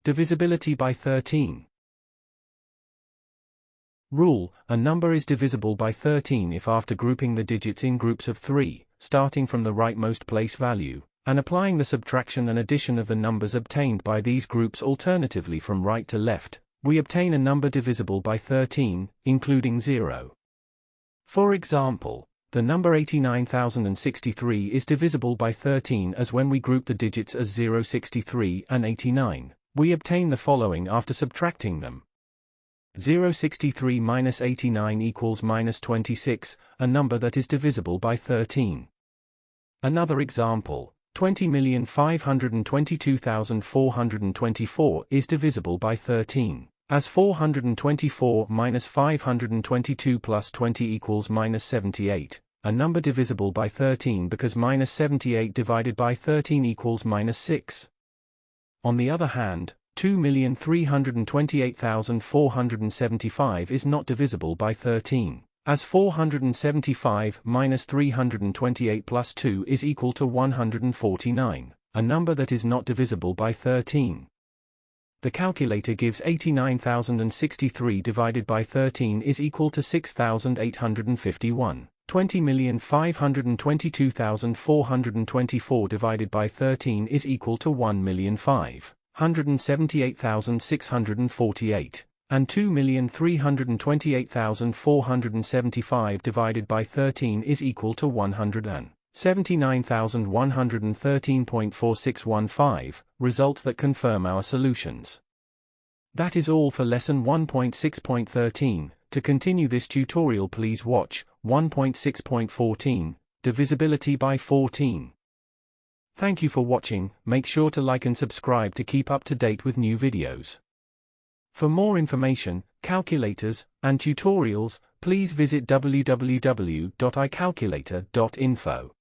Divisibility by 13. Rule: a number is divisible by 13 if after grouping the digits in groups of 3, starting from the rightmost place value, and applying the subtraction and addition of the numbers obtained by these groups alternatively from right to left, we obtain a number divisible by 13, including 0. For example, the number 89,063 is divisible by 13 as when we group the digits as 0, 63, and 89, we obtain the following after subtracting them. 0, 63 minus 89 equals minus 26, a number that is divisible by 13. Another example, 20,522,424 is divisible by 13, as 424 minus 522 plus 20 equals minus 78, a number divisible by 13 because minus 78 divided by 13 equals minus 6. On the other hand, 2,328,475 is not divisible by 13, as 475 minus 328 plus 2 is equal to 149, a number that is not divisible by 13. The calculator gives 89,063 divided by 13 is equal to 6,851. 20,522,424 divided by 13 is equal to 1,578,648, and 2,328,475 divided by 13 is equal to 179,113.4615, results that confirm our solutions. That is all for lesson 1.6.13. To continue this tutorial, please watch 1.6.14, Divisibility by 14. Thank you for watching. Make sure to like and subscribe to keep up to date with new videos. For more information, calculators, and tutorials, please visit www.icalculator.info.